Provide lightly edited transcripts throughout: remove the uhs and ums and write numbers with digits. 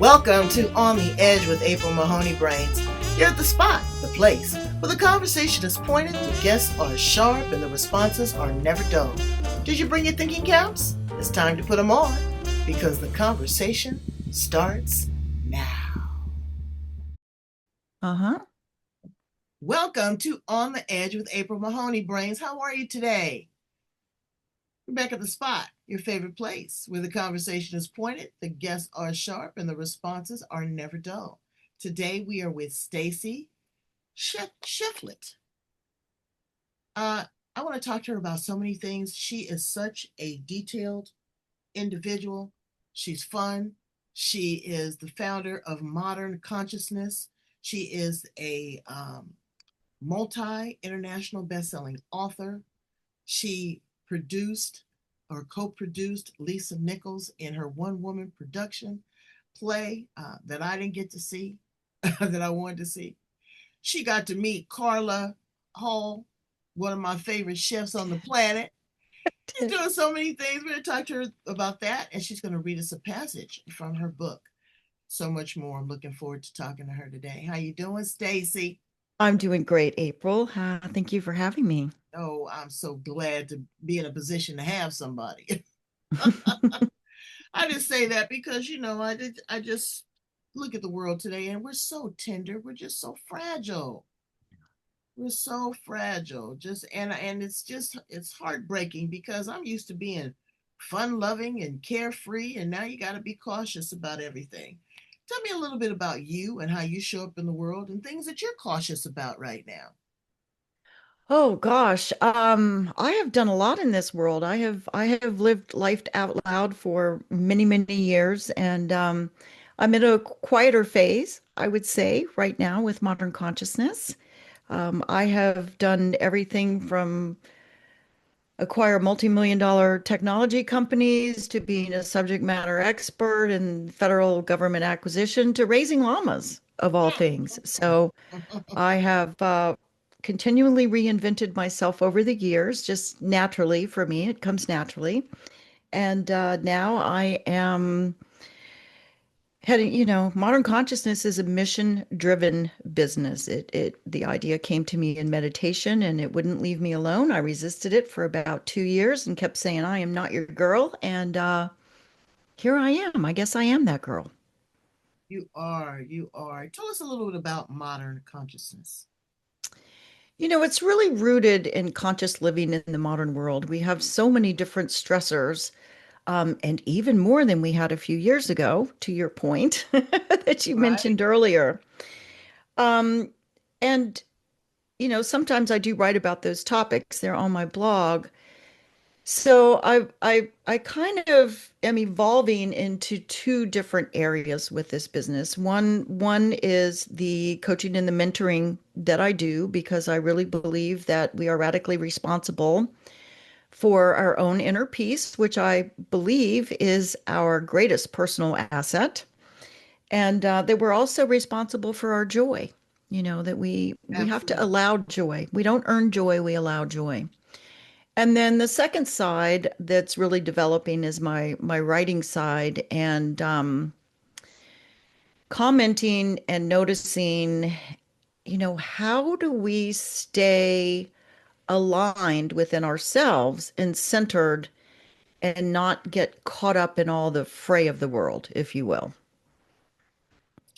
Welcome to On the Edge with April Mahoney Brains. You're at the spot, the place, where the conversation is pointed, the guests are sharp, and the responses are never dull. Did you bring your thinking caps? It's time to put them on, because the conversation starts now. Welcome to On the Edge with April Mahoney Brains. How are you today? We're back at the spot, your favorite place, where the conversation is pointed, the guests are sharp, and the responses are never dull. Today we are with Stacie Shifflett. I want to talk to her about so many things. She is such a detailed individual. She's fun. She is the founder of Modern Consciousness. She is a multi-international best-selling author. She produced or co-produced Lisa Nichols in her one-woman production play that I didn't get to see, that I wanted to see. She got to meet Carla Hall, one of my favorite chefs on the planet. She's doing so many things. We're going to talk to her about that, and she's going to read us a passage from her book. So much more. I'm looking forward to talking to her today. How you doing, Stacie? I'm doing great, April. Thank you for having me. Oh, I'm so glad to be in a position to have somebody. I just say that because, I just look at the world today and we're so tender. We're just so fragile. We're so fragile. And it's heartbreaking because I'm used to being fun loving and carefree. And now you got to be cautious about everything. Tell me a little bit about you and how you show up in the world and things that you're cautious about right now. Oh gosh, I have done a lot in this world. I have lived life out loud for many, many years, and I'm in a quieter phase, I would say, right now with modern consciousness. I have done everything from acquire multi-million dollar technology companies to being a subject matter expert in federal government acquisition to raising llamas of all things. So I have continually reinvented myself over the years, just naturally for me. It comes naturally. And now I am heading, modern consciousness is a mission-driven business. The idea came to me in meditation and it wouldn't leave me alone. I resisted it for about 2 years and kept saying, I am not your girl. And here I am. I guess I am that girl. You are. Tell us a little bit about modern consciousness. It's really rooted in conscious living in the modern world. We have so many different stressors, and even more than we had a few years ago, to your point that you Right. mentioned earlier. Um, and, sometimes I do write about those topics. They're on my blog. So I kind of am evolving into two different areas with this business. One is the coaching and the mentoring that I do because I really believe that we are radically responsible for our own inner peace, which I believe is our greatest personal asset, and that we're also responsible for our joy. That we have to Absolutely. allow joy. We don't earn joy, we allow joy. And then the second side that's really developing is my writing side and commenting and noticing, how do we stay aligned within ourselves and centered and not get caught up in all the fray of the world, if you will.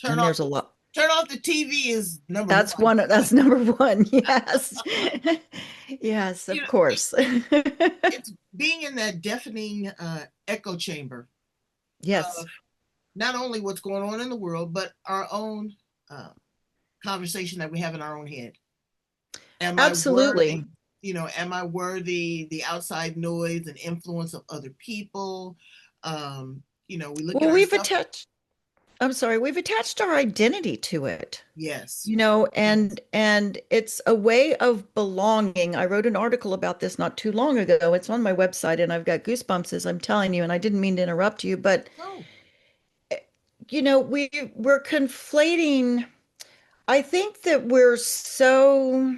Turn And off there's a the lot. turn off the TV is number That's one. one. That's number one. Yes. Yes, You of know, course. it's being in that deafening echo chamber of Yes, not only what's going on in the world, but our own uh, conversation that we have in our own head. Am I worthy? absolutely. Am I worthy the outside noise and influence of other people? We look at Well, ourselves. I'm sorry, we've attached our identity to it. Yes. Yes. And it's a way of belonging. I wrote an article about this not too long ago. It's on my website and I've got goosebumps as I'm telling you, and I didn't mean to interrupt you, but No. we're conflating. I think that we're so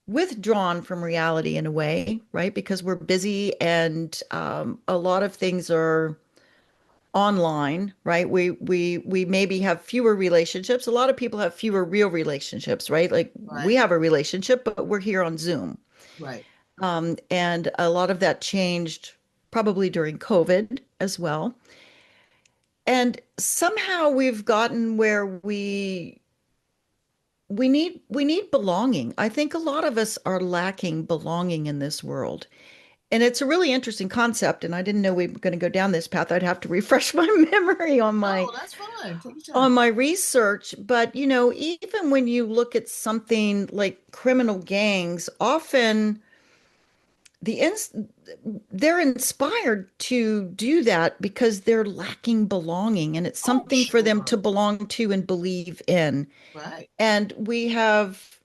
withdrawn from reality in a way, right? Because we're busy and a lot of things are online, right? We maybe have fewer relationships. A lot of people have fewer real relationships, right? Like we Right, have a relationship, but we're here on Zoom. right. And a lot of that changed probably during COVID as well. And somehow we've gotten where we need belonging. I think a lot of us are lacking belonging in this world. And it's a really interesting concept, and I didn't know we were going to go down this path. I'd have to refresh my memory on my Oh, that's fine. Take your on time. my research. But even when you look at something like criminal gangs, often the ins they're inspired to do that because they're lacking belonging, and it's Oh, something for them to sure. belong to and believe in. Right. And we have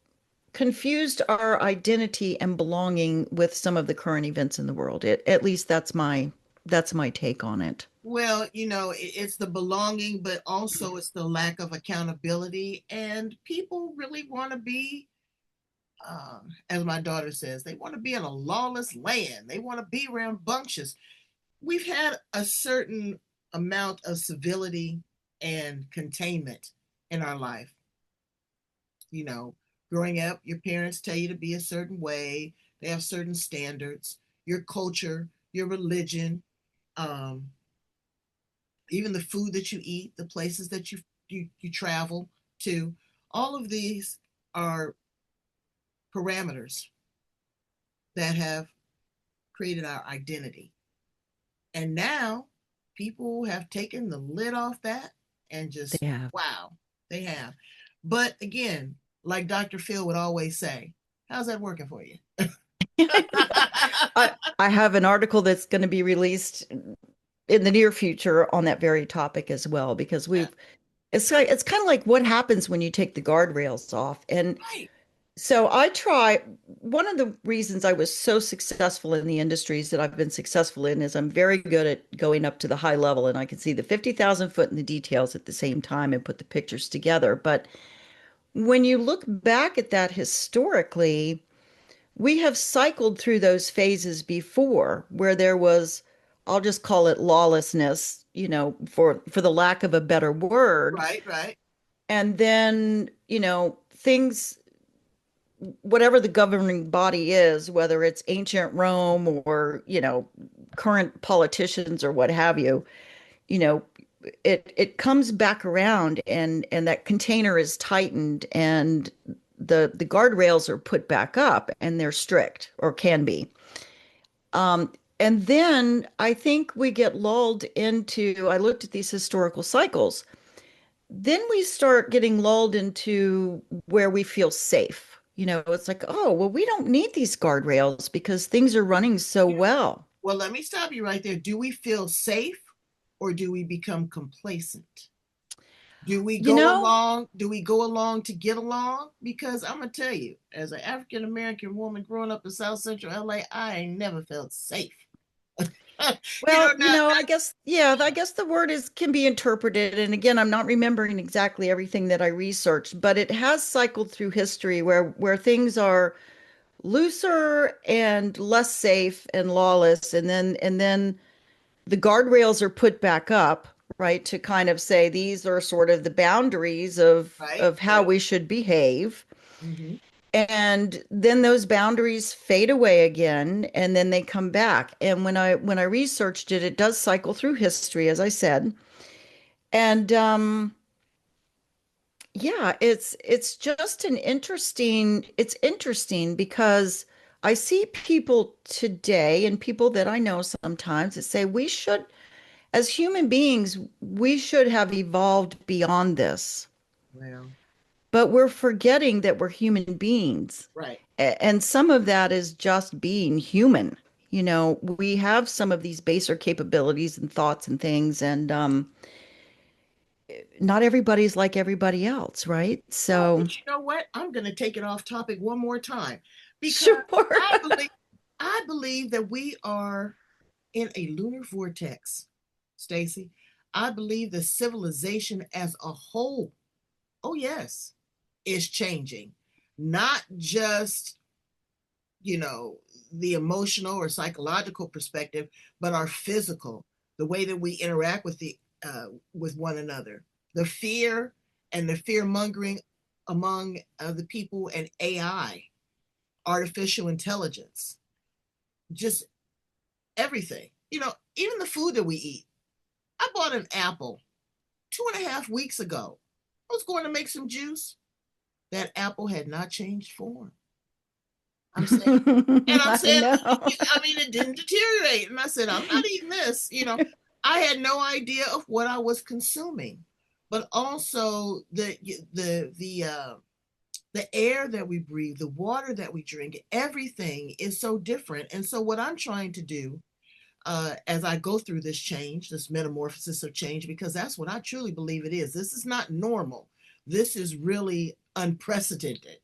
confused our identity and belonging with some of the current events in the world. At least that's my take on it. Well, it's the belonging, but also it's the lack of accountability. And people really want to be, as my daughter says, they want to be in a lawless land. They want to be rambunctious. We've had a certain amount of civility and containment in our life. You know, growing up, your parents tell you to be a certain way, they have certain standards, your culture, your religion, um, even the food that you eat, the places that you travel to. All of these are parameters that have created our identity. And now people have taken the lid off that and just, They have. wow, they have. But again, like Dr. Phil would always say, how's that working for you? I have an article that's going to be released in the near future on that very topic as well, because it's kind of like what happens when you take the guardrails off. And Right, so one of the reasons I was so successful in the industries that I've been successful in is I'm very good at going up to the high level, and I can see the 50,000 foot in the details at the same time and put the pictures together. But when you look back at that historically, we have cycled through those phases before where there was, I'll just call it lawlessness, for the lack of a better word. right, right, And then, things, whatever the governing body is, whether it's ancient Rome or, current politicians or what have you, you know, it comes back around, and that container is tightened, and the guardrails are put back up, and they're strict, or can be. And then I think we get lulled into, I looked at these historical cycles. Then we start getting lulled into where we feel safe. It's like, oh, well, we don't need these guardrails because things are running so yeah. well. Well, let me stop you right there. Do we feel safe or do we become complacent? You know, Do we go along to get along? Because I'm gonna tell you, as an African American woman growing up in South Central LA, I ain't never felt safe. well, Not I guess, yeah, I guess the word is can be interpreted. And again, I'm not remembering exactly everything that I researched, but it has cycled through history where things are looser and less safe and lawless, and then the guardrails are put back up, right, to kind of say these are sort of the boundaries of right, of how right. we should behave. Mm-hmm. And then those boundaries fade away again, and then they come back. And when I researched it, it does cycle through history, as I said. And yeah, it's just it's interesting because I see people today, and people that I know sometimes, that say we should, as human beings, we should have evolved beyond this. Well, But we're forgetting that we're human beings. right. And some of that is just being human. We have some of these baser capabilities and thoughts and things, and not everybody's like everybody else, right? Oh, So, but you know what? I'm gonna take it off topic one more time because sure. I believe I believe that we are in a lunar vortex, Stacie. I believe the civilization as a whole, oh yes, is changing. Not just, you know, the emotional or psychological perspective, but our physical. the way that we interact with one another, the fear and the fear mongering among the people, and AI, artificial intelligence, just everything. Even the food that we eat. I bought an apple 2.5 weeks ago. I was going to make some juice. That apple had not changed form. I'm saying, and I'm I saying, know. I mean, it didn't deteriorate. And I said, I'm not eating this. I had no idea of what I was consuming, but also the air that we breathe, the water that we drink, everything is so different. And so, what I'm trying to do as I go through this change, this metamorphosis of change, because that's what I truly believe it is. This is not normal. This is really unprecedented,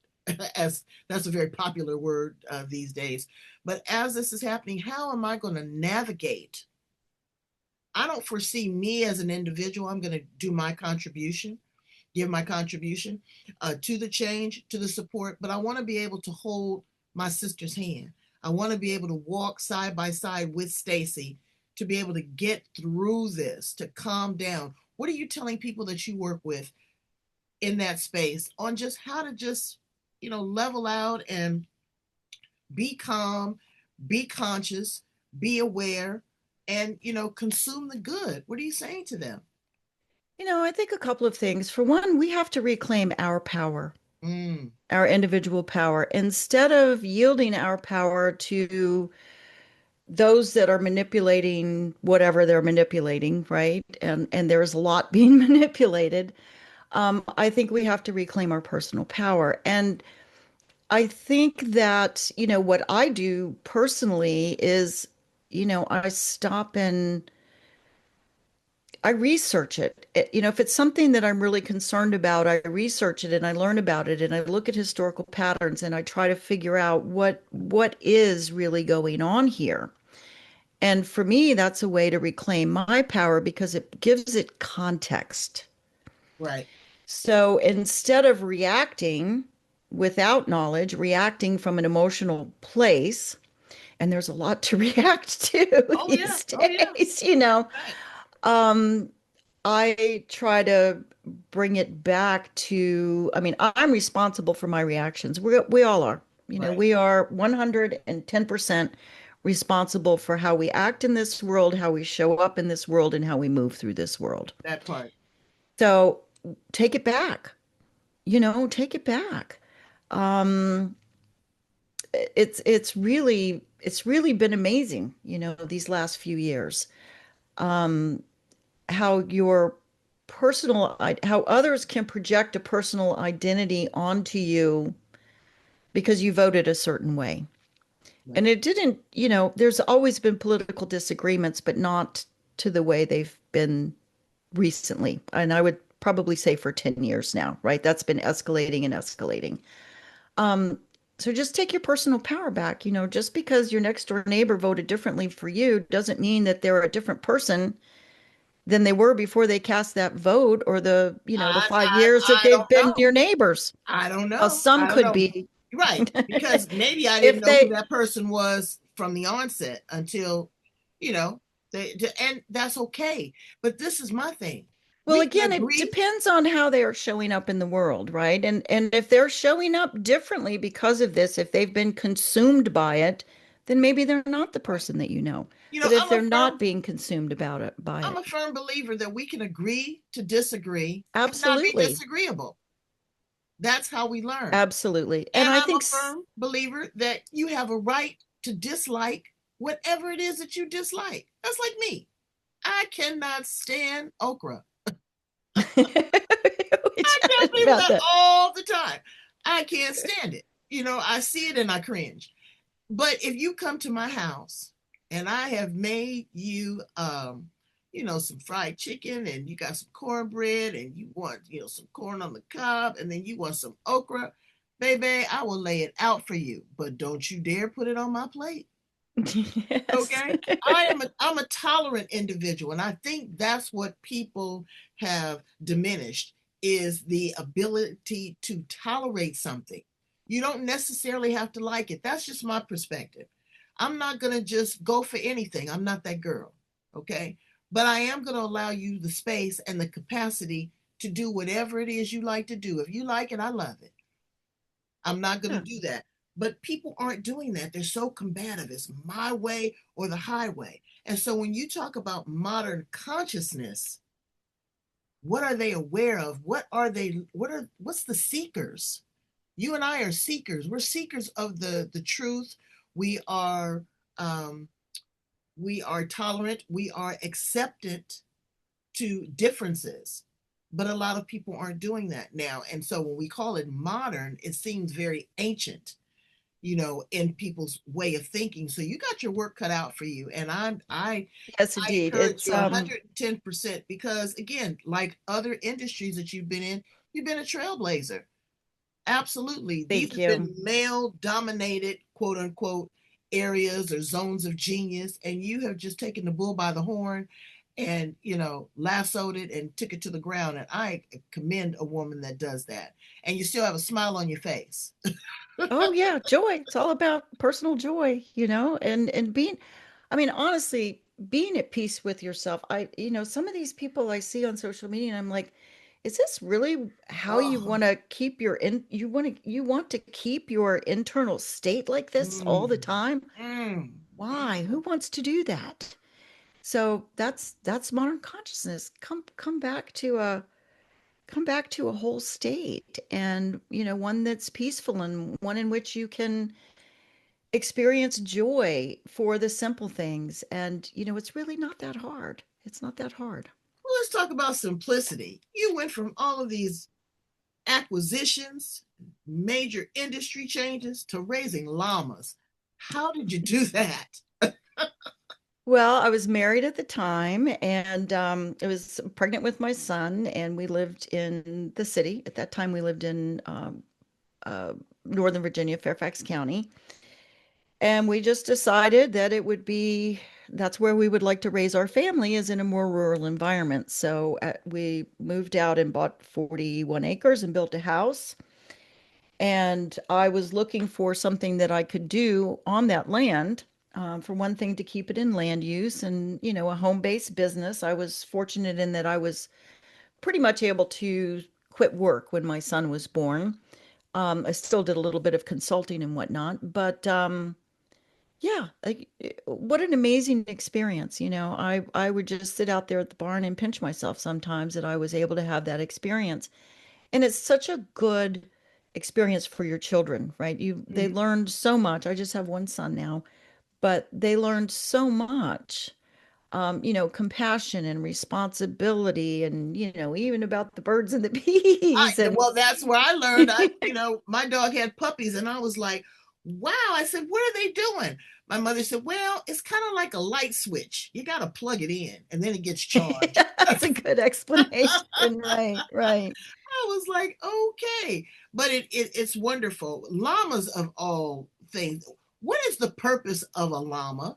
as that's a very popular word these days. But as this is happening, how am I going to navigate? I don't foresee me as an individual. I'm going to do my contribution, give my contribution to the change, to the support, but I want to be able to hold my sister's hand. I want to be able to walk side by side with Stacie to be able to get through this, to calm down. What are you telling people that you work with in that space on just how to just, level out and be calm, be conscious, be aware, and, consume the good? What are you saying to them? I think a couple of things. For one, we have to reclaim our power, Mm, our individual power, instead of yielding our power to those that are manipulating whatever they're manipulating, right? And there's a lot being manipulated. I think we have to reclaim our personal power. And I think that, what I do personally is, I stop and I research it. If it's something that I'm really concerned about, I research it and I learn about it and I look at historical patterns and I try to figure out what is really going on here. And for me, that's a way to reclaim my power because it gives it context. right, So instead of reacting without knowledge, reacting from an emotional place, and there's a lot to react to oh yeah, these oh yeah, days, right, um, I try to bring it back to, I mean, I'm responsible for my reactions. We all are. right, We are 110% responsible for how we act in this world, how we show up in this world, and how we move through this world. that part. So take it back, take it back. Um, it's really been amazing, these last few years. Um, how your how others can project a personal identity onto you because you voted a certain way. Right. And it didn't, there's always been political disagreements, but not to the way they've been recently. And I would probably say for 10 years now, right? That's been escalating and escalating. Um, so just take your personal power back. Just because your next door neighbor voted differently for you doesn't mean that they're a different person than they were before they cast that vote or the I, 5 years that I they've don't been know. your neighbors. I don't Now, know. some I don't could know. be Right. Because maybe I didn't if know who they, that person was from the onset until, you know, and that's okay. But this is my thing. well, We can again, it agree. depends on how they are showing up in the world, right? And if they're showing up differently because of this, if they've been consumed by it, then maybe they're not the Right. person that you know. You know, But if they're not being consumed by I'm it, a firm believer that we can agree to disagree and not be absolutely. disagreeable. That's how we learn. Absolutely. And And I I'm a think firm believer that you have a right to dislike whatever it is that you dislike. That's like me. I cannot stand okra. we I tell chatted people about that that. all the time. I can't stand it. I see it and I cringe. But if you come to my house and I have made you, some fried chicken and you got some cornbread and you want, some corn on the cob and then you want some okra, baby, I will lay it out for you. But don't you dare put it on my plate. Yes. Okay, I'm a tolerant individual, and I think that's what people have diminished is the ability to tolerate something. You don't necessarily have to like it. That's just my perspective. I'm not gonna just go for anything. I'm not that girl. Okay. but I am going to allow you the space and the capacity to do whatever it is you like to do. If you like it, I love it. I'm not going to Yeah. do that. But people aren't doing that. They're so combative. It's my way or the highway. And so when you talk about modern consciousness, what are they aware of? What's the seekers? You and I are seekers. We're seekers of the truth. We are um, we are tolerant. We are acceptant to differences. But a lot of people aren't doing that now. And so when we call it modern, it seems very ancient, in people's way of thinking. So you got your work cut out for you. And Yes, I indeed. encourage It's you 110% because again, like other industries that you've been in, you've been a trailblazer. Absolutely. These thank have been you. male dominated, quote unquote, areas or zones of genius. And you have just taken the bull by the horn and, lassoed it and took it to the ground. And I commend a woman that does that. And you still have a smile on your face. Oh yeah, joy. It's all about personal joy, and being, I mean, honestly, being at peace with yourself. Some of these people I see on social media and I'm like, is this really how you Oh, want to keep you want to keep your internal state like this all the mm, time? mm, Why? Who wants to do that? So that's modern consciousness. Come back to a whole state, and one that's peaceful and one in which you can experience joy for the simple things. And it's really not that hard. It's not that hard. well, let's talk about simplicity. You went from all of these acquisitions, major industry changes to raising llamas. How did you do that? Well, I was married at the time, and I was pregnant with my son, and we lived in the city. At that time, we lived in uh, Northern Virginia, Fairfax County. And we just decided that that's where we would like to raise our family, is in a more rural environment. So we moved out and bought 41 acres and built a house. And I was looking for something that I could do on that land. For one thing, to keep it in land use and, a home-based business. I was fortunate in that I was pretty much able to quit work when my son was born. I still did a little bit of consulting and whatnot, but yeah, like, what an amazing experience. I would just sit out there at the barn and pinch myself sometimes that I was able to have that experience. And it's such a good experience for your children, right? They Mm. learned so much. I just have one son now, but they learned so much. Compassion and responsibility and, even about the birds and the bees and Well, that's where I learned. My dog had puppies, and I was like, wow. I said, what are they doing? My mother said, well, it's kind of like a light switch. You got to plug it in, and then it gets charged. that's a good explanation. Right, right. I was like, okay, but it's wonderful. Llamas of all things. What is the purpose of a llama?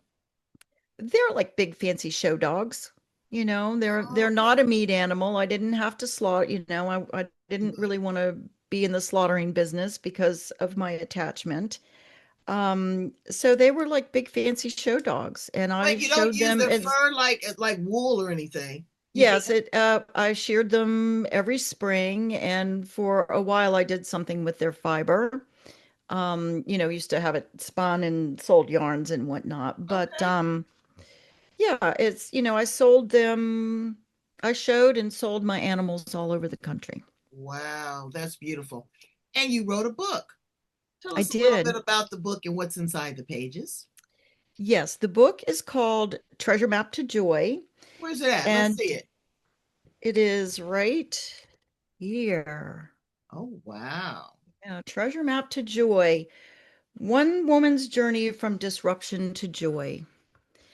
They're like big fancy show dogs. They're Okay. not a meat animal. I didn't have to slaughter, I didn't really want to be in the slaughtering business because of my attachment. So they were like big fancy show dogs, and I But you don't showed use them their as fur like wool or anything. You yes, can't. I sheared them every spring, and for a while I did something with their fiber. Used to have it spun and sold yarns and whatnot. But Okay. yeah, I sold them. I showed and sold my animals all over the country. Wow, that's beautiful. And you wrote a book. Tell I us a little bit did. about the book and what's inside the pages. Yes, the book is called Treasure Map to Joy, Where's it at? Let's see and it. it is right here. Oh, wow. Yeah, Treasure Map to Joy. One woman's journey from disruption to joy.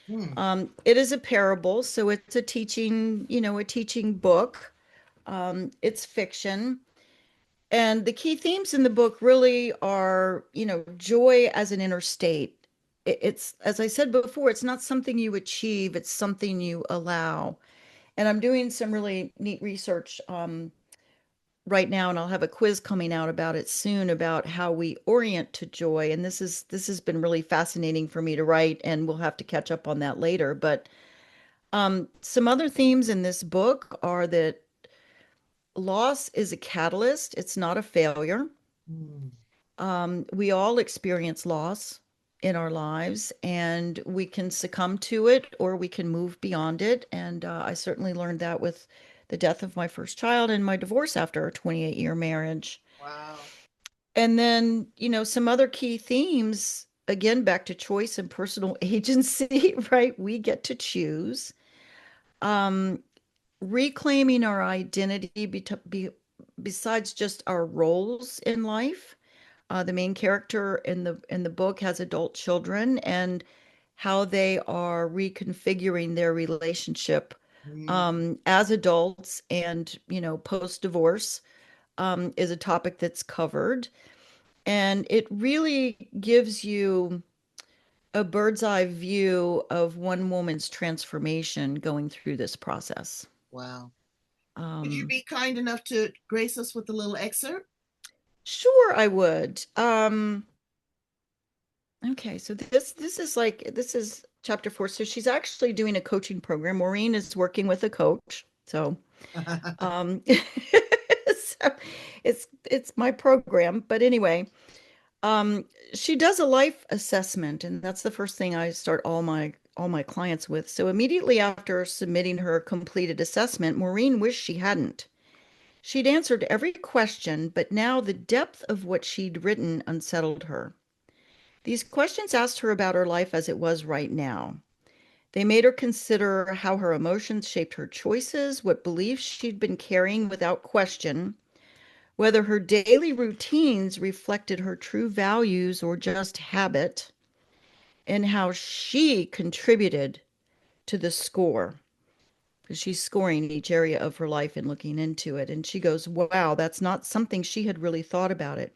Hmm. It is a parable, so it's a teaching book. It's fiction. And the key themes in the book really are, joy as an inner state. It's, as I said before, it's not something you achieve, it's something you allow. And I'm doing some really neat research right now, and I'll have a quiz coming out about it soon about how we orient to joy. And this has been really fascinating for me to write, and we'll have to catch up on that later. But Some other themes in this book are that loss is a catalyst, it's not a failure. Mm, We all experience loss in our lives, and we can succumb to it or we can move beyond it. And I certainly learned that with the death of my first child and my divorce after a 28-year marriage. wow. And then, some other key themes, again, back to choice and personal agency, right? We get to choose. Um, Reclaiming our identity besides just our roles in life. The main character in the book has adult children and how they are reconfiguring their relationship Mm, as adults and post divorce is a topic that's covered, and it really gives you a bird's eye view of one woman's transformation going through this process. wow. Would you Um, be kind enough to grace us with a little excerpt? sure, I would. Okay, so this is chapter 4. So she's actually doing a coaching program. Maureen is working with a coach. So so it's my program. But anyway, um she does a life assessment, and that's the first thing I start all my clients with. So immediately after submitting her completed assessment, Maureen wished she hadn't. She'd answered every question, but now the depth of what she'd written unsettled her. These questions asked her about her life as it was right now. They made her consider how her emotions shaped her choices, what beliefs she'd been carrying without question, whether her daily routines reflected her true values or just habit, and how she contributed to the score. Because she's scoring each area of her life and looking into it. And she goes, wow, that's not something she had really thought about it.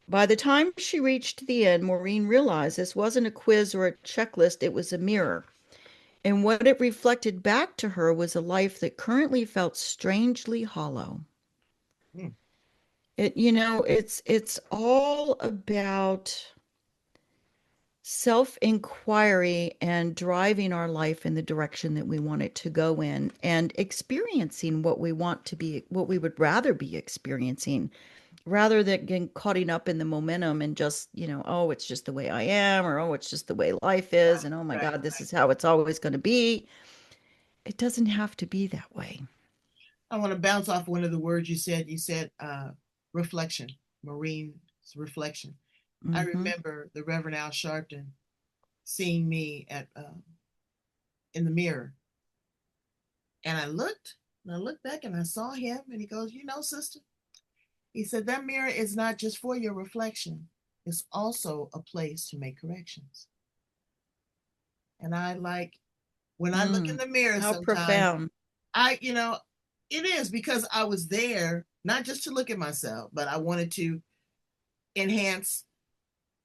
By the time she reached the end, Maureen realized this wasn't a quiz or a checklist, it was a mirror. And what it reflected back to her was a life that currently felt strangely hollow. Mm, It's all about self-inquiry and driving our life in the direction that we want it to go in and experiencing what we want to be, what we would rather be experiencing, rather than getting caught up in the momentum and just, oh, it's just the way I am, or oh, it's just the way life is, right, and oh my right, God, this right. is how it's always going to be. It doesn't have to be that way. I want to bounce off one of the words you said. You said reflection, Marine's reflection. I Hmm. remember the Reverend Al Sharpton seeing me at in the mirror, and I looked back, and I saw him, and he goes, "You know, sister," he said, "that mirror is not just for your reflection; it's also a place to make corrections." And I like when I look in Mm. the mirror How sometimes, profound. you know, it is because I was there not just to look at myself, but I wanted to enhance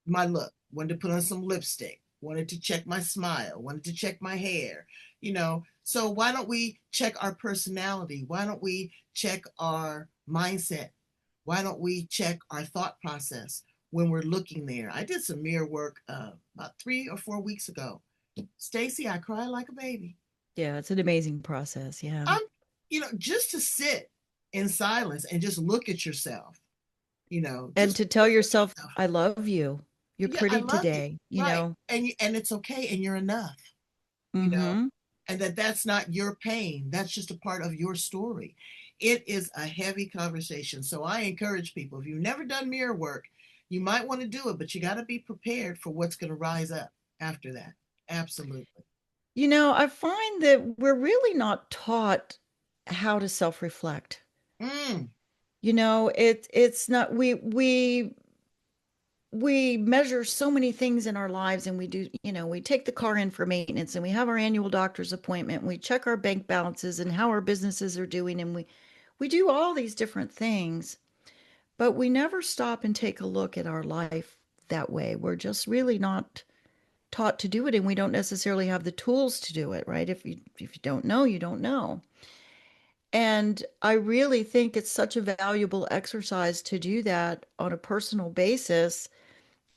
my look, wanted to put on some lipstick, wanted to check my smile, wanted to check my hair, So why don't we check our personality? Why don't we check our mindset? Why don't we check our thought process when we're looking there? I did some mirror work about 3 or 4 weeks ago. Stacie, I cried like a baby. Yeah, it's an amazing process. Yeah. I'm, just to sit in silence and just look at yourself, And just to tell look at yourself, yourself. I love you. You're Yeah, I pretty love you. today, Right. And it's okay and you're enough, you know, Mm-hmm. and that's not your pain. That's just a part of your story. It is a heavy conversation. So I encourage people, if you've never done mirror work, you might want to do it, but you got to be prepared for what's going to rise up after that. Absolutely. I find that we're really not taught how to self-reflect. Mm, It's not we measure so many things in our lives, and we take the car in for maintenance, and we have our annual doctor's appointment, and we check our bank balances and how our businesses are doing, and we do all these different things, but we never stop and take a look at our life that way. We're just really not taught to do it, and we don't necessarily have the tools to do it, right? If you don't know, you don't know. And I really think it's such a valuable exercise to do that on a personal basis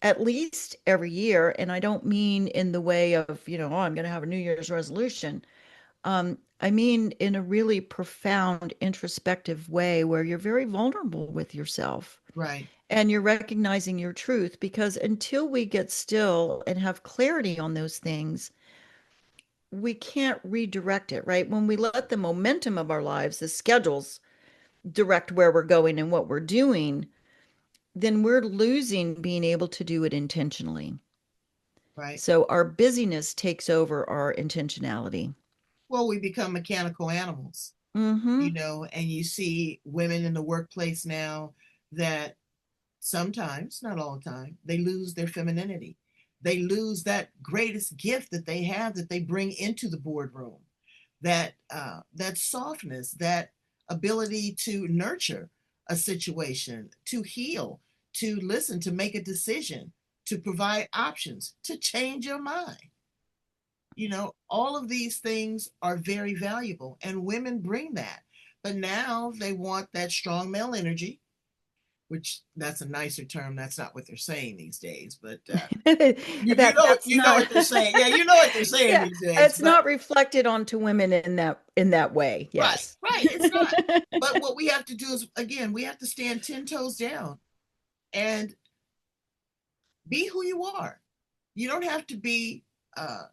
at least every year. And I don't mean in the way of, oh, I'm going to have a New Year's resolution. I mean, in a really profound, introspective way where you're very vulnerable with yourself Right. and you're recognizing your truth. Because until we get still and have clarity on those things, we can't redirect it, right? When we let the momentum of our lives, the schedules, direct where we're going and what we're doing, then we're losing being able to do it intentionally. Right. So our busyness takes over our intentionality. Well, we become mechanical animals, Mm-hmm. and you see women in the workplace now that sometimes, not all the time, they lose their femininity. They lose that greatest gift that they have that they bring into the boardroom. That softness, that ability to nurture a situation, to heal, to listen, to make a decision, to provide options, to change your mind. All of these things are very valuable, and women bring that. But now they want that strong male energy, which that's a nicer term. That's not what they're saying these days, but That's you know not what they're saying. Yeah, you know what they're saying yeah, these days. it's But not reflected onto women in that way. right, Yes. right, it's not. But what we have to do is, again, we have to stand 10 toes down and be who you are. You don't have to be, uh,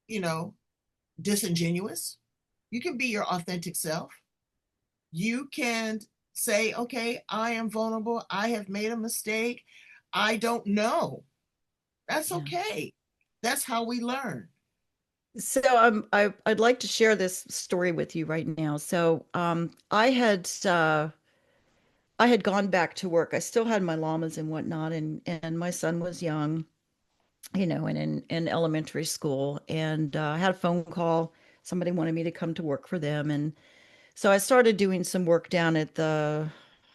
you know, disingenuous. You can be your authentic self. You can say, okay, I am vulnerable. I have made a mistake. I don't know. That's Yeah. okay. That's how we learn. So I'd like to share this story with you right now. So I had gone back to work. I still had my llamas and whatnot, and my son was young, and in elementary school, and I had a phone call. Somebody wanted me to come to work for them, and so I started doing some work down at the,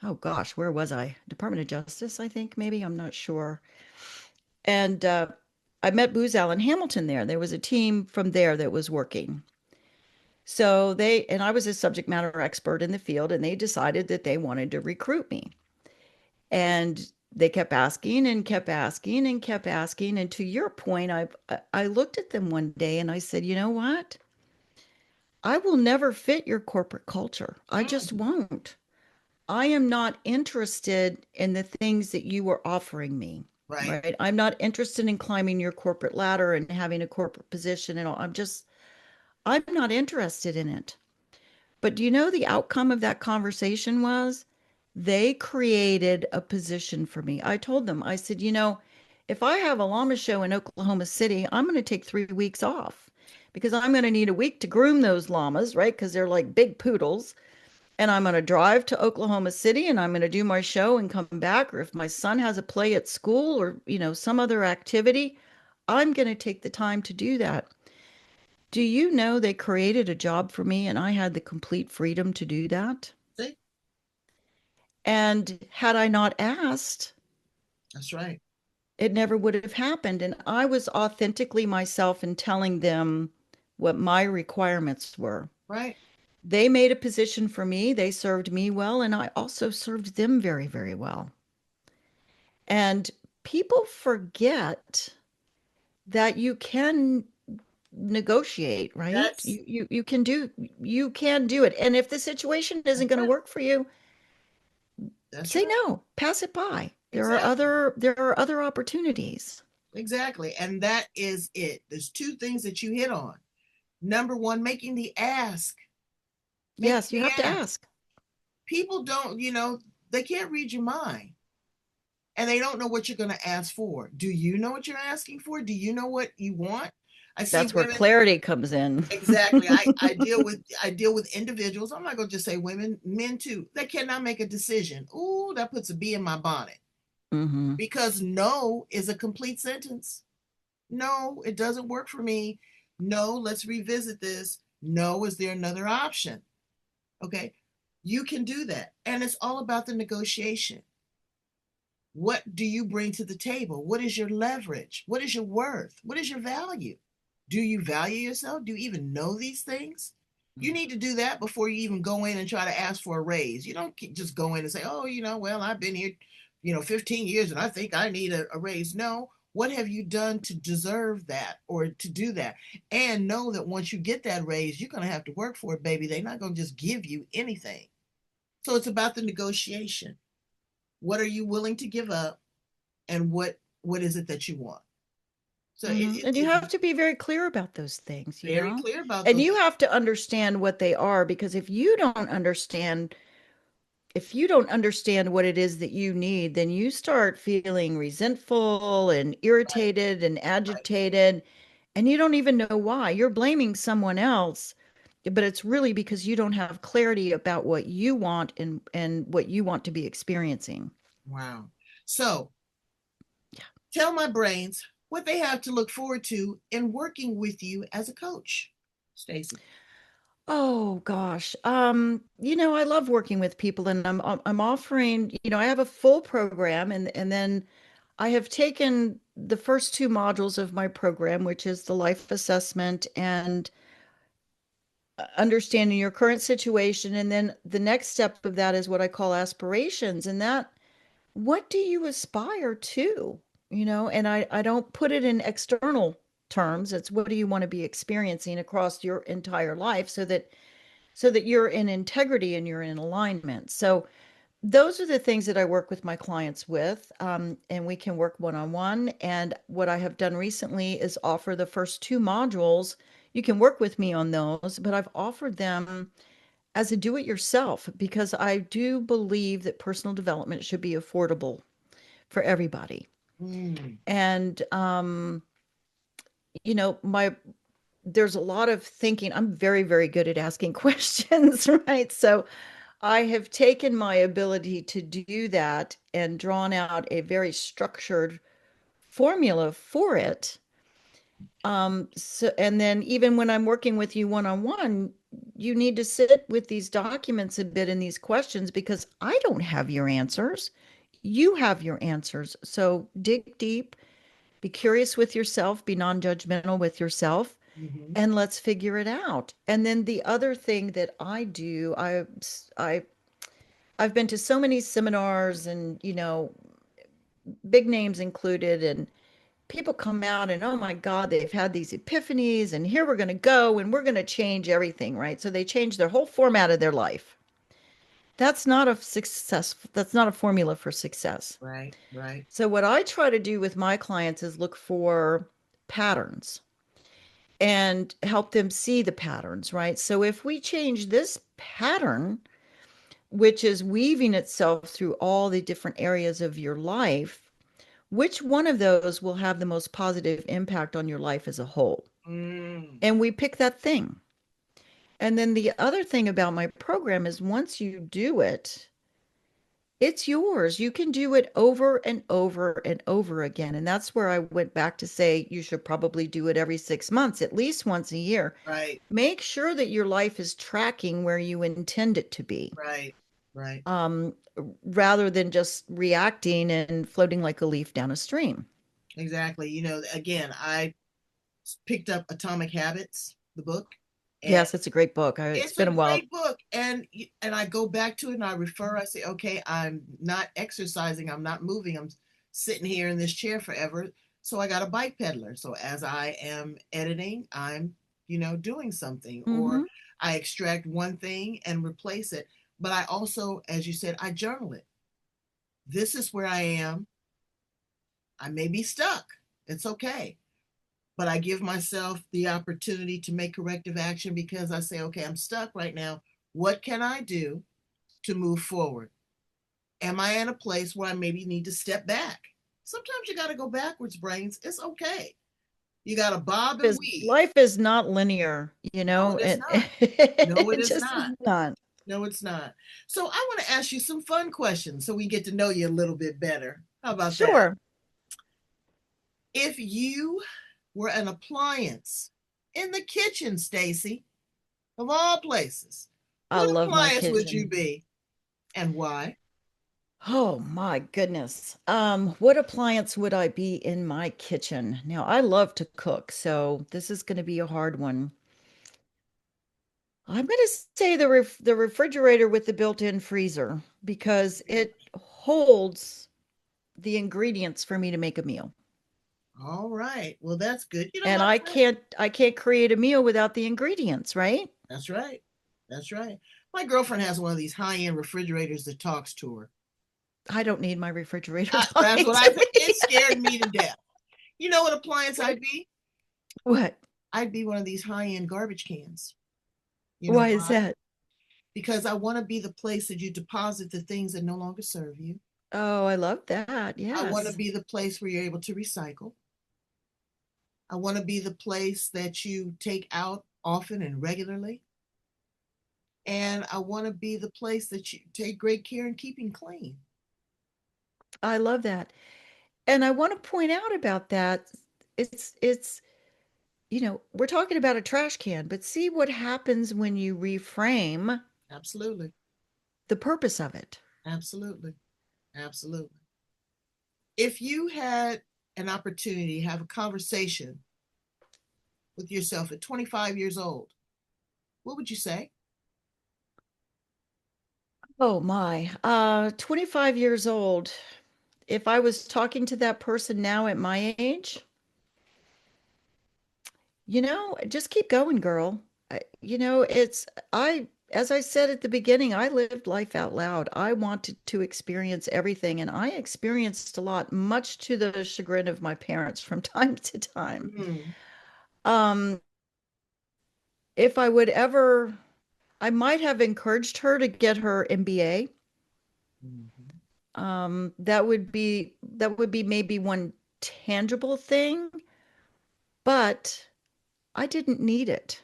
oh gosh, where was I? Department of Justice, I think, maybe. I'm not sure. And I met Booz Allen Hamilton there. There was a team from there that was working. So and I was a subject matter expert in the field, and they decided that they wanted to recruit me. And they kept asking and kept asking and kept asking. And to your point, I looked at them one day and I said, you know what? I will never fit your corporate culture. I just Mm, won't. I am not interested in the things that you are offering me, right. right? I'm not interested in climbing your corporate ladder and having a corporate position and all. I'm not interested in it. But do you know the outcome of that conversation was? They created a position for me. I told them, I said, if I have a llama show in Oklahoma City, I'm going to take 3 weeks off because I'm going to need a week to groom those llamas, right? Because they're like big poodles. And I'm going to drive to Oklahoma City and I'm going to do my show and come back. Or if my son has a play at school or, some other activity, I'm going to take the time to do that. Do you know they created a job for me and I had the complete freedom to do that? See, And had I not asked, that's right. it never would have happened. And I was authentically myself in telling them what my requirements were. Right. They made a position for me, they served me well, and I also served them very, very well. And people forget that you can negotiate, right? That's You can do it. And if the situation isn't that's going to right. work for you, That's say right. no, pass it by. Exactly. There are other opportunities. Exactly. And that is it. There's two things that you hit on. Number one, making the ask. Making Yes, you the have to ask. ask. People don't, they can't read your mind and they don't know what you're going to ask for. Do you know what you're asking for? Do you know what you want? I see That's where women. clarity comes in. Exactly. I deal with individuals. I'm not gonna just say women, men too. They cannot make a decision. Ooh, that puts a bee in my bonnet Hmm. because no is a complete sentence. No, it doesn't work for me. No, let's revisit this. No, is there another option? Okay, you can do that, and it's all about the negotiation. What do you bring to the table? What is your leverage? What is your worth? What is your value? Do you value yourself? Do you even know these things? You need to do that before you even go in and try to ask for a raise. You don't just go in and say, oh, well, I've been here, 15 years and I think I need a raise. No. What have you done to deserve that or to do that? And know that once you get that raise, you're going to have to work for it, baby. They're not going to just give you anything. So it's about the negotiation. What are you willing to give up, and what is it that you want? So And you it's have to be very clear about those things, you very know? clear about And those. you have to understand what they are, because if you don't understand what it is that you need, then you start feeling resentful and Right, irritated and right. agitated, and you don't even know why. You're blaming someone else, but it's really because you don't have clarity about what you want and what you want to be experiencing. Wow. So Yeah. tell my brains what they have to look forward to in working with you as a coach, Stacie. Oh gosh. I love working with people, and I'm offering, I have a full program, and then I have taken the first two modules of my program, which is the life assessment and understanding your current situation. And then the next step of that is what I call aspirations. And that, what do you aspire to? And I don't put it in external terms. It's what do you want to be experiencing across your entire life, so that you're in integrity and you're in alignment. So those are the things that I work with my clients with, and we can work one on one. And what I have done recently is offer the first two modules. You can work with me on those, but I've offered them as a do it yourself because I do believe that personal development should be affordable for everybody. Mm, And, my there's a lot of thinking. I'm very, very good at asking questions, right? So I have taken my ability to do that and drawn out a very structured formula for it. So, and then even when I'm working with you one on one, you need to sit with these documents a bit and these questions because I don't have your answers. You have your answers. So dig deep, be curious with yourself, be non-judgmental with yourself, mm-hmm. and let's figure it out. And then the other thing that I do, I I've been to so many seminars and, big names included, and people come out and, oh my God, they've had these epiphanies, and here we're going to go and we're going to change everything, right? So they change their whole format of their life. That's not a formula for success. Right, right. So what I try to do with my clients is look for patterns and help them see the patterns, right? So if we change this pattern, which is weaving itself through all the different areas of your life, which one of those will have the most positive impact on your life as a whole? Mm, And we pick that thing. And then the other thing about my program is once you do it, it's yours. You can do it over and over and over again. And that's where I went back to say you should probably do it every 6 months, at least once a year. right, Make sure that your life is tracking where you intend it to be, right, right. um, rather than just reacting and floating like a leaf down a stream. Exactly. Again, I picked up Atomic Habits, the book, and Yes, it's a great book. It's it's a been a while. great book. And I go back to it and I refer, I say, okay, I'm not exercising, I'm not moving, I'm sitting here in this chair forever. So I got a bike peddler. So as I am editing, I'm, doing something, or Hmm. I extract one thing and replace it. But I also, as you said, I journal it. This is where I am. I may be stuck. It's okay. But I give myself the opportunity to make corrective action because I say, okay, I'm stuck right now. What can I do to move forward? Am I in a place where I maybe need to step back? Sometimes you got to go backwards, brains. It's okay. You got to bob and Is weave. life is not linear, No, it is and not. No, it it is just is not. not. No, it's not. So I want to ask you some fun questions so we get to know you a little bit better. How about that? Sure. If you were an appliance in the kitchen, Stacie, of all places, I what love my appliance would you kitchen. be and why? Oh my goodness. What appliance would I be in my kitchen? Now, I love to cook, so this is going to be a hard one. I'm going to say the refrigerator with the built-in freezer because it holds the ingredients for me to make a meal. All right. Well, that's good. You know And what? I can't create a meal without the ingredients, right? That's right. That's right. My girlfriend has one of these high-end refrigerators that talks to her. I don't need my refrigerator talking That's what I to said. It me. scared me to death. You know what appliance What? I'd be? What? I'd be one of these high-end garbage cans. You know Why is why? that? Because I want to be the place that you deposit the things that no longer serve you. Oh, I love that. I want to Yes. be the place where you're able to recycle. I want to be the place that you take out often and regularly. And I want to be the place that you take great care in keeping clean. I love that. And I want to point out about that. It's we're talking about a trash can, but see what happens when you reframe Absolutely. the purpose of it. Absolutely. Absolutely. If you had an opportunity to have a conversation with yourself at 25 years old, what would you say? Oh my. 25 years old. If I was talking to that person now at my age, just keep going, girl. As I said at the beginning, I lived life out loud. I wanted to experience everything, and I experienced a lot, much to the chagrin of my parents from time to time. Mm. Um, if I would ever, I might have encouraged her to get her MBA. Mhm. That would be maybe one tangible thing, but I didn't need it.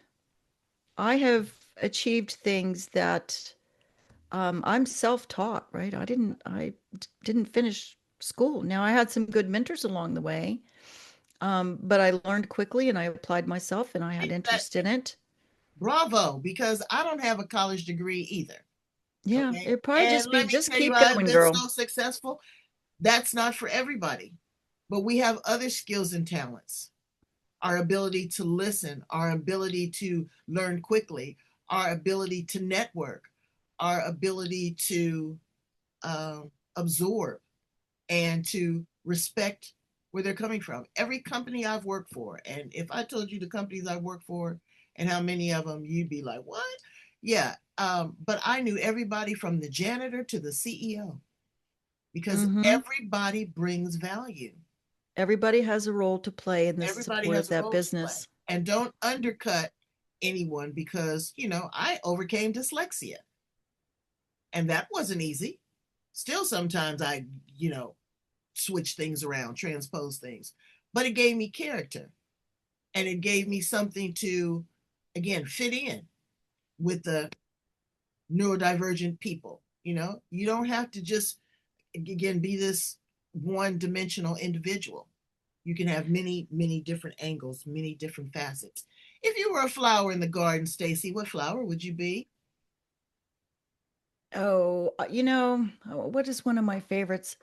I have achieved things that I'm self-taught, right? I didn't finish school. Now I had some good mentors along the way, but I learned quickly and I applied myself and I had That, interest in it. bravo, because I don't have a college degree either. Yeah, Okay. it probably And just be let me just tell you, keep I've going, been girl. so successful. That's not for everybody, but we have other skills and talents. Our ability to listen, our ability to learn quickly, our ability to network, our ability to uh, absorb and to respect where they're coming from. Every company I've worked for, and if I told you the companies I've worked for and how many of them, you'd be like, what? Yeah. But I knew everybody from the janitor to the CEO because Hmm. everybody brings value. Everybody has a role to play in the Everybody support of has a that role to play. business. And don't undercut anyone because, I overcame dyslexia and that wasn't easy. Still, sometimes I, you know, switch things around, transpose things, but it gave me character and it gave me something to, again, fit in with the neurodivergent people. You don't have to just, again, be this one dimensional individual. You can have many, many different angles, many different facets. If you were a flower in the garden, Stacie, what flower would you be? Oh, what is one of my favorites?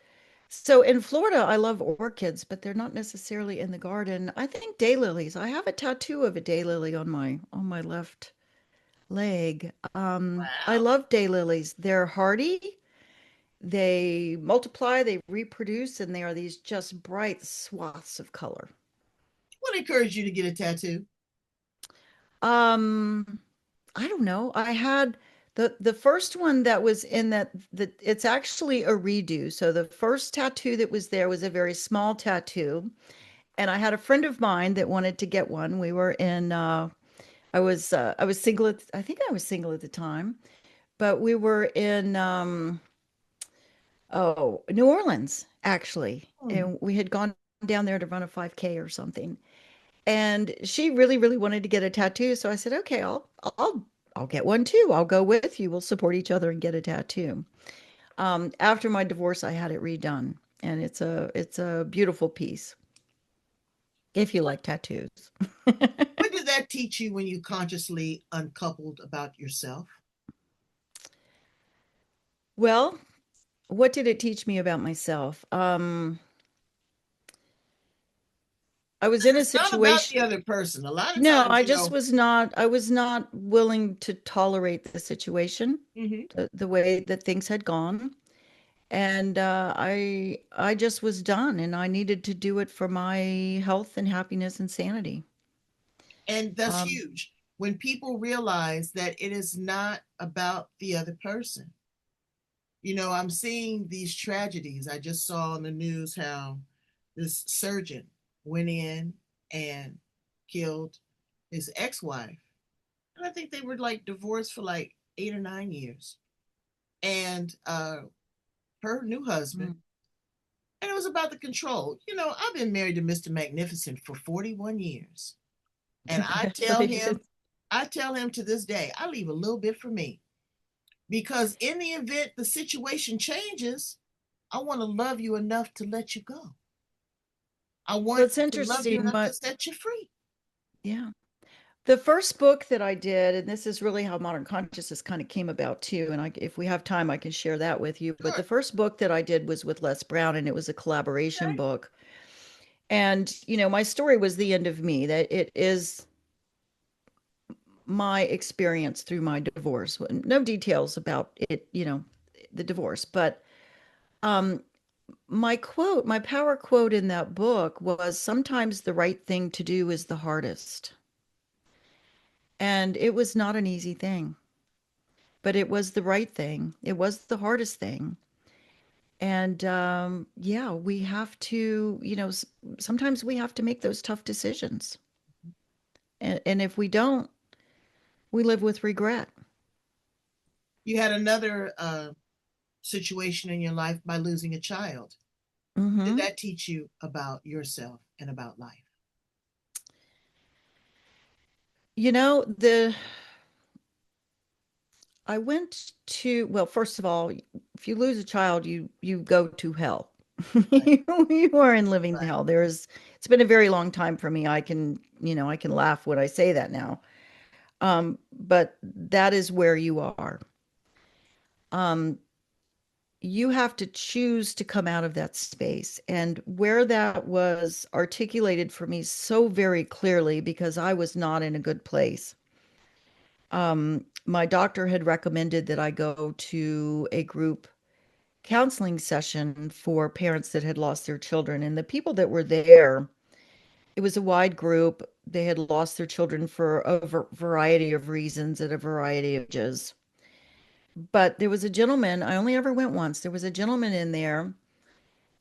So in Florida, I love orchids, but they're not necessarily in the garden. I think daylilies. I have a tattoo of a daylily on my left leg. I Wow. love daylilies. They're hardy. They multiply, they reproduce, and they are these just bright swaths of color. What encouraged you to get a tattoo? Um, I don't know. I had the first one that was in that it's actually a redo. So the first tattoo that was there was a very small tattoo, and I had a friend of mine that wanted to get one. We were in I was single I think I was single at the time, but we were in New Orleans actually, Hmm. and we had gone down there to run a 5K or something. And she really, really wanted to get a tattoo. So I said, okay, I'll get one too. I'll go with you. We'll support each other and get a tattoo. After my divorce, I had it redone, and it's a beautiful piece if you What, like tattoos. what did that teach you when you consciously uncoupled about yourself? Well, what did it teach me about myself? I was in a It's not about the situation. other person. A lot of No, times, I was not willing to tolerate the situation, mhm. the way that things had gone. And I just was done, and I needed to do it for my health and happiness and sanity. And that's Um, huge. When people realize that it is not about the other person. I'm seeing these tragedies. I just saw on the news how this surgeon went in and killed his ex-wife. And I think they were like divorced for like 8 or 9 years. And her new husband, mm. and it was about the control. I've been married to Mr. Magnificent for 41 years. And Congratulations. I tell him to this day, I leave a little bit for me. Because in the event the situation changes, I want to love you enough to let you go. I Well, want it's to love you interesting. enough to set you free. Yeah. The first book that I did, and this is really how modern consciousness kind of came about too, and if we have time, I can share that with you. But the Sure. first book that I did was with Les Brown, and it was a collaboration Okay. book. And, my story was the end of me, that it is my experience through my divorce. No details about it, the divorce, but um, my power quote in that book was sometimes the right thing to do is the hardest. And it was not an easy thing, but it was the right thing. It was the hardest thing. And yeah, we have to, sometimes we have to make those tough decisions. And if we don't, we live with regret. You had another situation in your life by losing a child. Did Hmm. that teach you about yourself and about life? The I went to, well, first of all, if you lose a child, you go to hell. Right, You are in living right, hell. It's been a very long time for me. I can laugh when I say that now. But that is where you are. Um, you have to choose to come out of that space. And where that was articulated for me so very clearly, because I was not in a good place. My doctor had recommended that I go to a group counseling session for parents that had lost their children. And the people that were there, it was a wide group. They had lost their children for a variety of reasons at a variety of ages. But there was a gentleman, I only ever went once. There was a gentleman in there,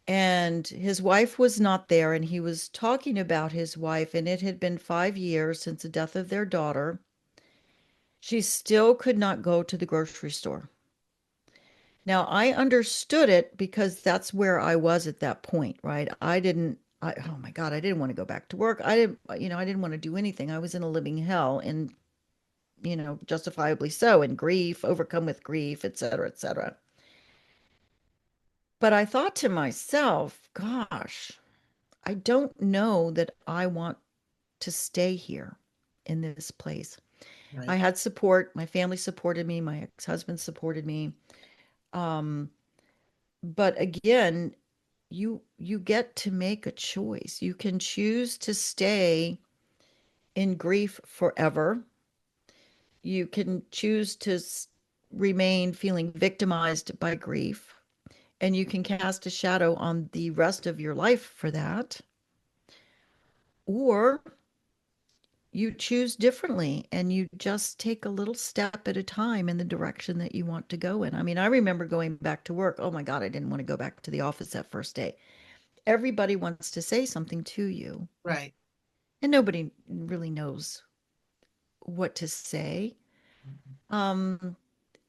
and his wife was not there. And he was talking about his wife, and it had been 5 years since the death of their daughter. She still could not go to the grocery store. Now, I understood it because that's where I was at that point, right? Oh my God, I didn't want to go back to work. I didn't want to do anything. I was in a living hell, and, justifiably so, in grief, overcome with grief, et cetera, et cetera. But I thought to myself, gosh, I don't know that I want to stay here in this place. I right. had support. My family supported me. My ex-husband supported me. Um, but again, you get to make a choice. You can choose to stay in grief forever. You can choose to remain feeling victimized by grief, and you can cast a shadow on the rest of your life for that. Or you choose differently and you just take a little step at a time in the direction that you want to go in. I mean, I remember going back to work. Oh my God, I didn't want to go back to the office that first day. Everybody wants to say something to you, Right. and nobody really knows what to say. Mhm. Um,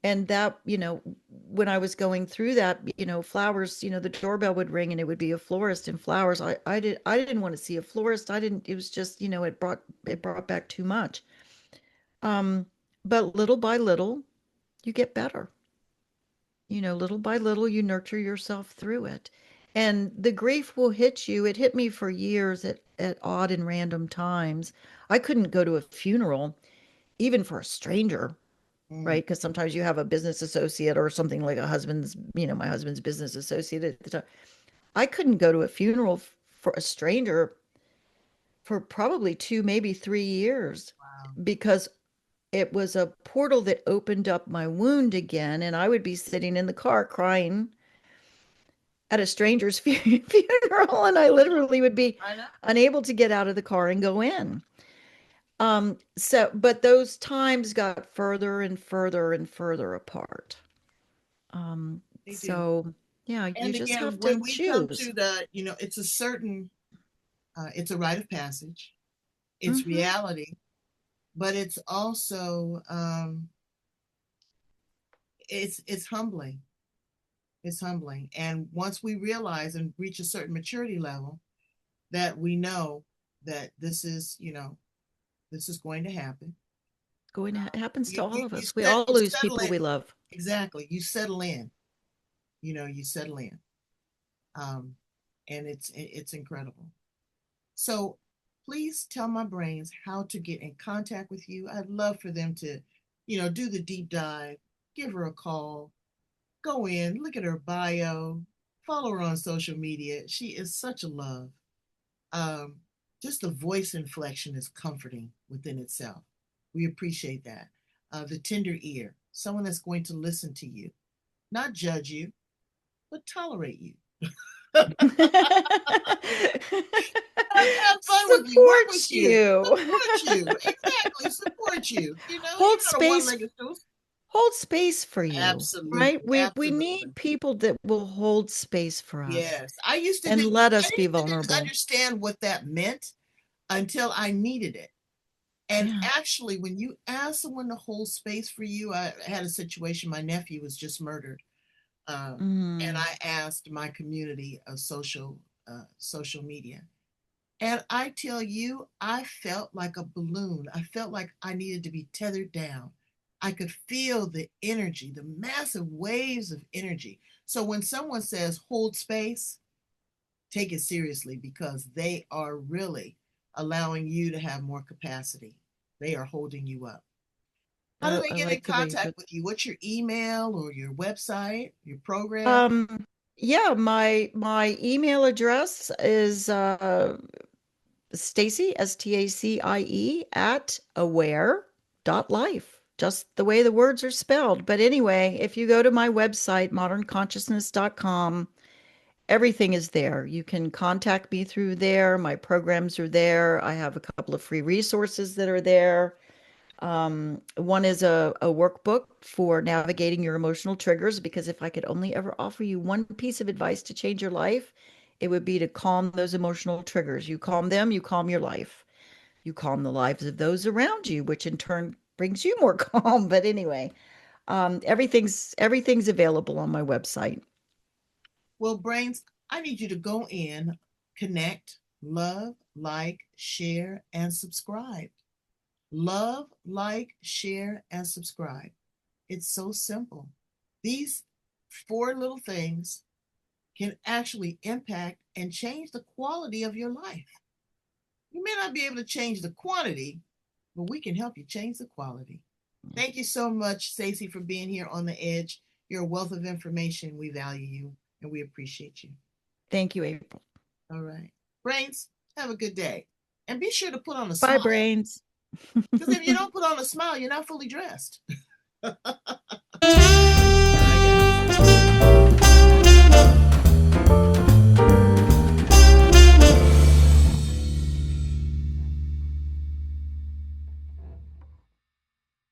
and that, when I was going through that, flowers, the doorbell would ring and it would be a florist and flowers. I didn't want to see a florist. I didn't, it was just, it brought back too much. Um, but little by little, you get better. Little by little, you nurture yourself through it. And the grief will hit you. It hit me for years at odd and random times. I couldn't go to a funeral, even for a stranger, Mm. right? Because sometimes you have a business associate or something like my husband's business associate at the time. I couldn't go to a funeral for a stranger for probably 2, maybe 3 years, Wow. because it was a portal that opened up my wound again. And I would be sitting in the car crying at a stranger's funeral, and I literally would be I know. unable to get out of the car and go in. But those times got further and further and further apart. They do. So yeah, you And just again, have to when we come choose. to it's a certain, it's a rite of passage. It's Hmm. reality, but it's also, it's humbling. It's humbling. And once we realize and reach a certain maturity level, that we know that this is going to happen. It happens to all of You us. We set all you lose settle people in. we love. Exactly. You settle in. You settle in. Um, and it's incredible. So please tell my brains how to get in contact with you. I'd love for them to, do the deep dive, give her a call, go in, look at her bio, follow her on social media. She is such a love. Um, just the voice inflection is comforting within itself. We appreciate that. The tender ear, someone that's going to listen to you, not judge you, but tolerate you. Have fun with you, work with Supports you, you. support you. Exactly, support you. You're Hold not a space, one-legged stool. hold space for you, right? Absolutely, We absolutely. need people that will hold space for us Yes. I used to and think let I us be didn't vulnerable. understand what that meant until I needed it. And Yeah. actually, when you ask someone to hold space for you, I had a situation. My nephew was just murdered, and Mm. I asked my community of social media, and I tell you, I felt like a balloon. I felt like I needed to be tethered down. I could feel the energy, the massive waves of energy. So when someone says hold space, take it seriously because they are really allowing you to have more capacity. They are holding you up. How do they I get in like the way you contact put. with you? What's your email or your website, your program? Um, yeah, my email address is Stacie, Stacie at aware.life. Just the way the words are spelled. But anyway, if you go to my website, modernconsciousness.com, everything is there. You can contact me through there. My programs are there. I have a couple of free resources that are there. One is a workbook for navigating your emotional triggers, because if I could only ever offer you one piece of advice to change your life, it would be to calm those emotional triggers. You calm them, you calm your life. You calm the lives of those around you, which in turn brings you more calm. But anyway, everything's available on my website. Well, brains, I need you to go in, connect, love, like, share, and subscribe. Love, like, share, and subscribe. It's so simple. These four little things can actually impact and change the quality of your life. You may not be able to change the quantity, but we can help you change the quality. Thank you so much, Stacie, for being here on the edge. You're a wealth of information. We value you and we appreciate you. Thank you, April. All right. Brains, have a good day. And be sure to put on a Bye, smile brains. because if you don't put on a smile, you're not fully dressed.